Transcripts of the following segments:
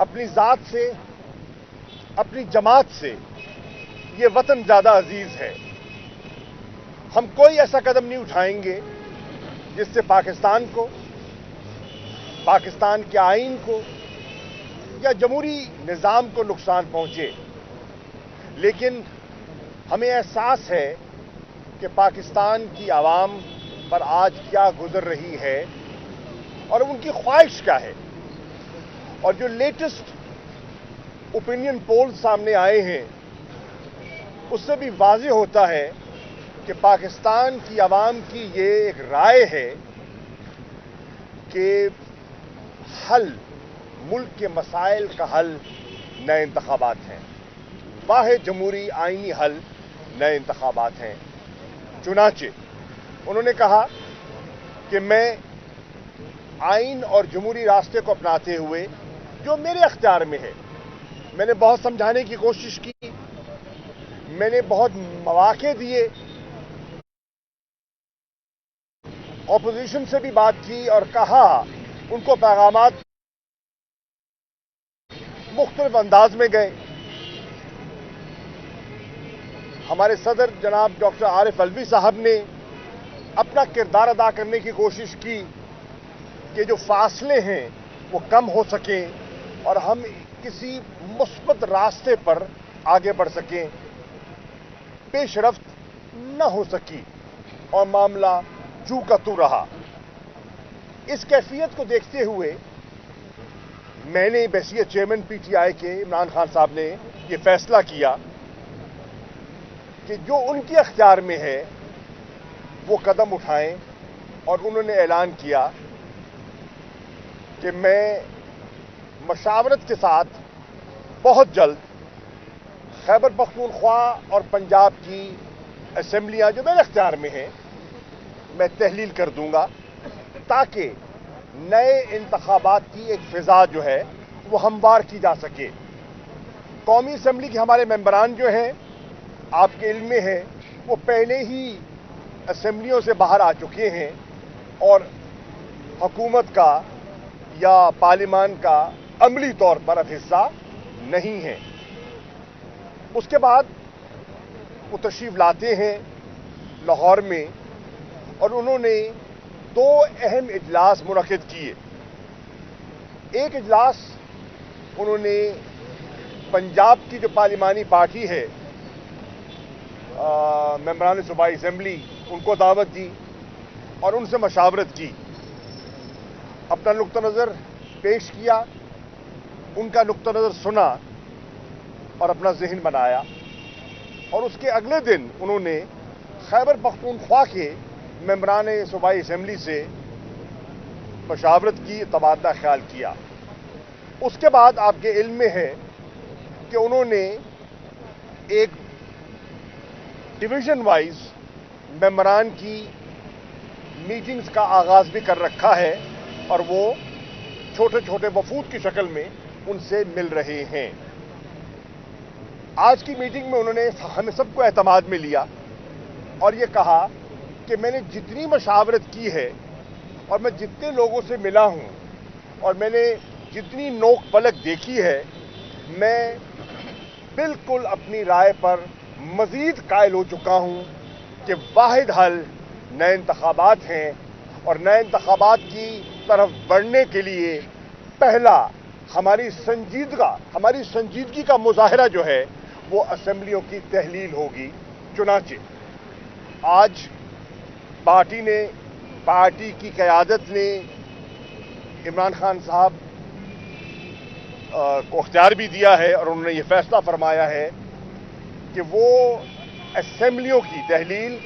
अपनी ज़ात से, अपनी जमात से ये वतन ज़्यादा अजीज़ है। हम कोई ऐसा कदम नहीं उठाएंगे जिससे पाकिस्तान को, पाकिस्तान के आईन को या जमहूरी निज़ाम को नुकसान पहुंचे। लेकिन हमें एहसास है कि पाकिस्तान की आवाम पर आज क्या गुजर रही है और उनकी ख्वाहिश क्या है। और जो लेटेस्ट ओपिनियन पोल सामने आए हैं उससे भी वाज़ेह होता है कि पाकिस्तान की आवाम की ये एक राय है कि हल, मुल्क के मसाइल का हल नए इंतखाबात हैं। वाहिद जमहूरी आईनी हल नए इंतखाबात हैं। चुनाचे उन्होंने कहा कि मैं आइन और जमहूरी रास्ते को अपनाते हुए जो मेरे अख्तियार में है, मैंने बहुत समझाने की कोशिश की, मैंने बहुत मौके दिए, ऑपोजिशन से भी बात की और कहा, उनको पैगामात मुख्तलिफ अंदाज में गए। हमारे सदर जनाब डॉक्टर आरिफ अलवी साहब ने अपना किरदार अदा करने की कोशिश की कि जो फासले हैं वो कम हो सकें और हम किसी मुस्बत रास्ते पर आगे बढ़ सकें। पेशरफ्त न हो सकी और मामला जू का तू रहा। इस कैफियत को देखते हुए मैंने बहसीत चेयरमैन पीटीआई के इमरान खान साहब ने ये फैसला किया कि जो उनके अख्तियार में है वो कदम उठाएं। और उन्होंने ऐलान किया कि मैं मशावरत के साथ बहुत जल्द खैबर पख्तूनख्वा और पंजाब की असेंबलियां जो मेरे अख्तियार में हैं मैं तहलील कर दूंगा ताकि नए इंतखाबात की एक फिजा जो है वो हमवार की जा सके। कौमी असेंबली के हमारे मेंबरान जो हैं आपके इल्म में है वो पहले ही असेंबलियों से बाहर आ चुके हैं और हुकूमत का या पार्लियामान का अमली तौर पर अब हिस्सा नहीं है। उसके बाद वो तशरीफ लाते हैं लाहौर में और उन्होंने दो अहम इजलास मुनक्किद किए। एक इजलास उन्होंने पंजाब की जो पार्लिमानी पार्टी है, मेंबरान सूबाई असेंबली, उनको दावत दी और उनसे मशावरत की, अपना नुक्ता नज़र पेश किया, उनका नुक्ता नज़र सुना और अपना ज़हन बनाया। और उसके अगले दिन उन्होंने खैबर पख्तूनख्वा के मेंबरान सूबाई असेंबली से मशावरत की, तबादला ख्याल किया। उसके बाद आपके इल्म में है कि उन्होंने एक डिवीज़न वाइज मेंबरान की मीटिंग्स का आगाज़ भी कर रखा है और वो छोटे छोटे वफूद की शक्ल में उनसे मिल रहे हैं। आज की मीटिंग में उन्होंने हमें सबको एतमाद में लिया और ये कहा कि मैंने जितनी मशावरत की है और मैं जितने लोगों से मिला हूं और मैंने जितनी नोक पलक देखी है, मैं बिल्कुल अपनी राय पर मजीद कायल हो चुका हूं कि वाहिद हल नए इंतखाबात हैं और नए इंतखाबात की तरफ बढ़ने के लिए पहला हमारी संजीदगी का मुजाहरा जो है वो असेंबलियों की तहलील होगी। चुनाचे आज पार्टी की क़यादत ने इमरान खान साहब को इख्तियार भी दिया है और उन्होंने ये फैसला फरमाया है कि वो असेंबलियों की तहलील,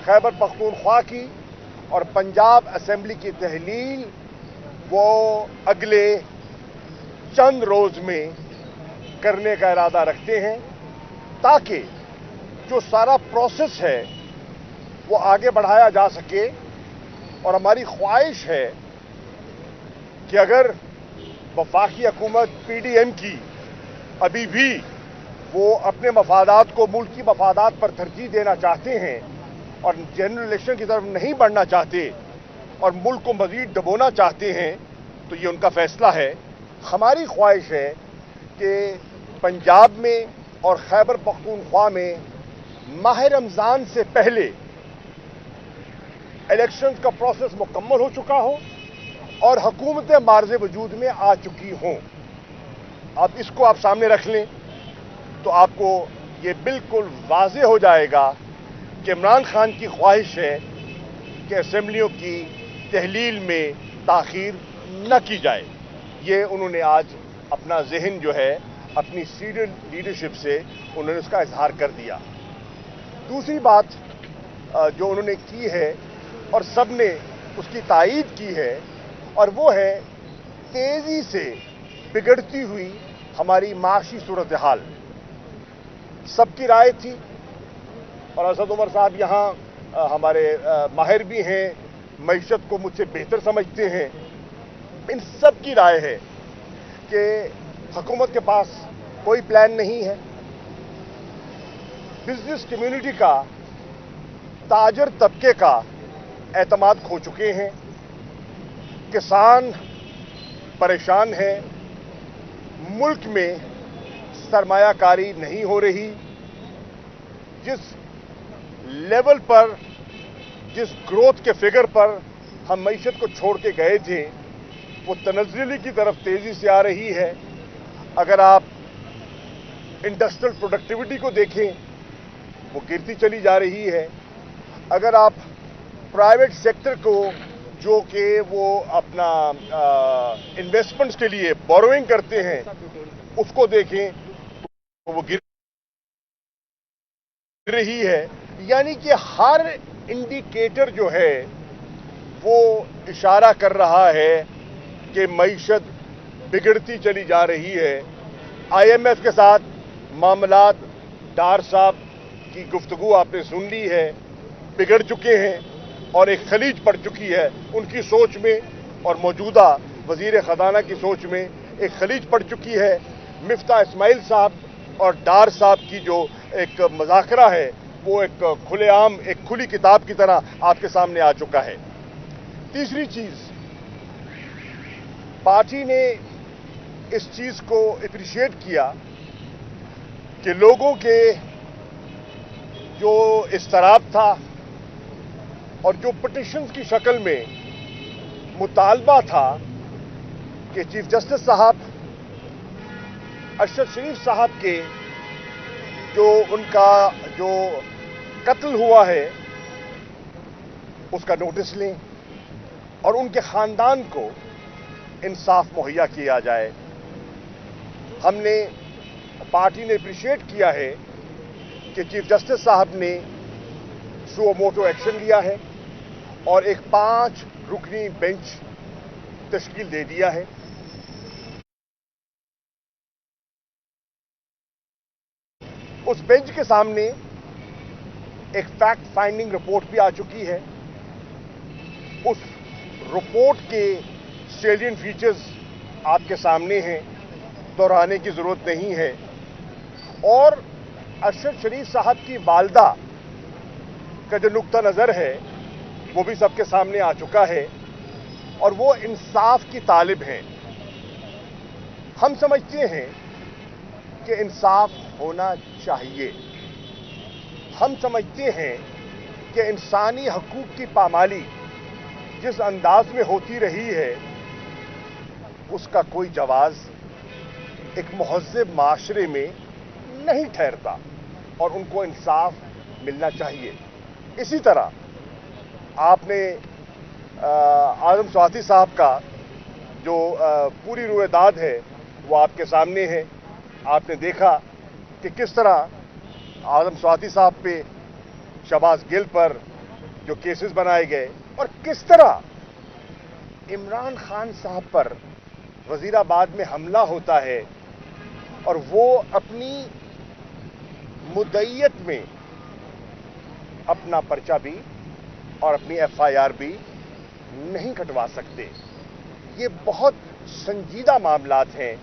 खैबर पख्तूनख्वा की और पंजाब असेंबली की तहलील वो अगले चंद रोज में करने का इरादा रखते हैं ताकि जो सारा प्रोसेस है वो आगे बढ़ाया जा सके। और हमारी ख्वाहिश है कि अगर वफाकी हुकूमत पीडीएम की अभी भी वो अपने मफादात को मुल्क की मफादात पर तरजीह देना चाहते हैं और जनरल इलेक्शन की तरफ नहीं बढ़ना चाहते और मुल्क को मजीद दबोना चाहते हैं, तो ये उनका फैसला है। हमारी ख्वाहिश है कि पंजाब में और खैबर पख्तूनख्वा में माह रमज़ान से पहले इलेक्शंस का प्रोसेस मुकम्मल हो चुका हो और हुकूमतें मार्ज़ वजूद में आ चुकी हों। अब इसको आप सामने रख लें तो आपको ये बिल्कुल वाज़ेह हो जाएगा कि इमरान खान की ख्वाहिश है कि असेंबलियों की तहलील में ताख़ीर न की जाए। ये उन्होंने आज अपना ज़हन जो है अपनी सीनियर लीडरशिप से उन्होंने उसका इजहार कर दिया। दूसरी बात जो उन्होंने की है और सब ने उसकी तायीद की है और वो है तेज़ी से बिगड़ती हुई हमारी माशी सूरत हाल। सबकी राय थी और असद उमर साहब यहाँ हमारे माहिर भी हैं, मईशत को मुझसे बेहतर समझते हैं। इन सब की राय है कि हुकूमत के पास कोई प्लान नहीं है। बिजनेस कम्युनिटी का, ताजर तबके का एतमाद खो चुके हैं। किसान परेशान है। मुल्क में सरमायाकारी नहीं हो रही। जिस लेवल पर, जिस ग्रोथ के फिगर पर हम मईशत को छोड़ के गए थे वो तनज़्ज़ुली की तरफ तेजी से आ रही है। अगर आप इंडस्ट्रियल प्रोडक्टिविटी को देखें वो गिरती चली जा रही है। अगर आप प्राइवेट सेक्टर को जो कि वो अपना इन्वेस्टमेंट्स के लिए बोरोइंग करते हैं उसको देखें तो वो गिर रही है। यानी कि हर इंडिकेटर जो है वो इशारा कर रहा है कि मईशत बिगड़ती चली जा रही है। IMF के साथ मामलात, डार साहब की गुफ्तगू आपने सुन ली है, बिगड़ चुके हैं और एक खलीज पड़ चुकी है उनकी सोच में और मौजूदा वजीर खजाना की सोच में एक खलीज पड़ चुकी है। मिफ्ता इस्माइल साहब और डार साहब की जो एक मुज़ाकरा है वो एक खुलेआम, एक खुली किताब की तरह आपके सामने आ चुका है। तीसरी चीज, पार्टी ने इस चीज को एप्रिशिएट किया कि लोगों के जो इस्तराब था और जो पिटिशंस की शक्ल में मुतालबा था कि चीफ जस्टिस साहब अरशद शरीफ साहब के जो उनका जो कत्ल हुआ है उसका नोटिस लें और उनके खानदान को इंसाफ मुहैया किया जाए। हमने, पार्टी ने अप्रिशिएट किया है कि चीफ जस्टिस साहब ने सुओ मोटो एक्शन लिया है और एक 5 रुकनी बेंच तश्कील दे दिया है। उस बेंच के सामने एक फैक्ट फाइंडिंग रिपोर्ट भी आ चुकी है। उस रिपोर्ट के सैलिएंट फीचर्स आपके सामने हैं, दोहराने की जरूरत नहीं है। और अरशद शरीफ साहब की वालदा का जो नुक्ता नजर है वो भी सबके सामने आ चुका है और वो इंसाफ की तालिब हैं। हम समझते हैं कि इंसाफ होना चाहिए। हम समझते हैं कि इंसानी हकूक की पामाली जिस अंदाज में होती रही है उसका कोई जवाज एक मुहज़्ज़ब माशरे में नहीं ठहरता और उनको इंसाफ मिलना चाहिए। इसी तरह आपने आज़म स्वाति साहब का जो पूरी रुएदाद है वो आपके सामने है। आपने देखा कि किस तरह आज़म स्वाति साहब पे, शहबाज गिल पर जो केसेस बनाए गए और किस तरह इमरान खान साहब पर वजीराबाद में हमला होता है और वो अपनी मुद्दईयत में अपना पर्चा भी और अपनी FIR भी नहीं कटवा सकते। ये बहुत संजीदा मामलात हैं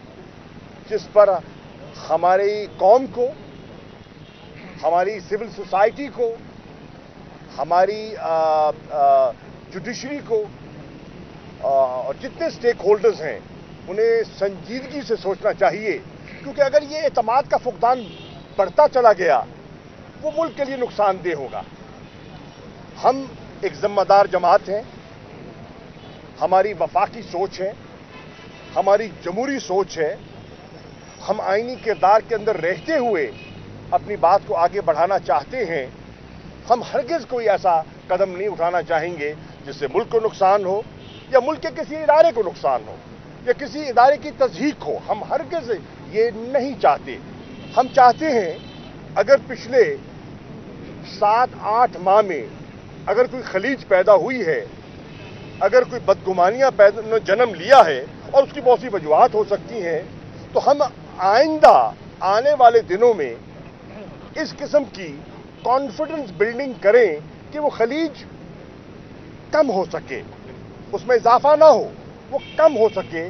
जिस पर हमारी कौम को, हमारी सिविल सोसाइटी को, हमारी जुडिशरी को और जितने स्टेक होल्डर्स हैं انہیں संजीदगी سے सोचना चाहिए, क्योंकि अगर ये एतमाद का फुकदान बढ़ता चला गया वो मुल्क के लिए नुकसानदेह होगा। हम एक जिम्मेदार जमात हैं, हमारी वफाकी सोच है, हमारी जमहूरी सोच है, हम आईनी किरदार के अंदर रहते हुए अपनी बात को आगे बढ़ाना चाहते हैं। हम हरगिज़ कोई ऐसा कदम नहीं उठाना चाहेंगे जिससे मुल्क को नुकसान हो या मुल्क के किसी इदारे को नुकसान हो या किसी इदारे की तज़हीक हो। हम हरगिज़ ये नहीं चाहते। हम चाहते हैं अगर पिछले 7-8 माह में अगर कोई खलीज पैदा हुई है, अगर कोई बदगुमानियां जन्म लिया है और उसकी बहुत सी वजूहात हो सकती हैं, तो हम आइंदा आने वाले दिनों में इस किस्म की कॉन्फिडेंस बिल्डिंग करें कि वो खलीज कम हो सके, उसमें इजाफा ना हो, वो कम हो सके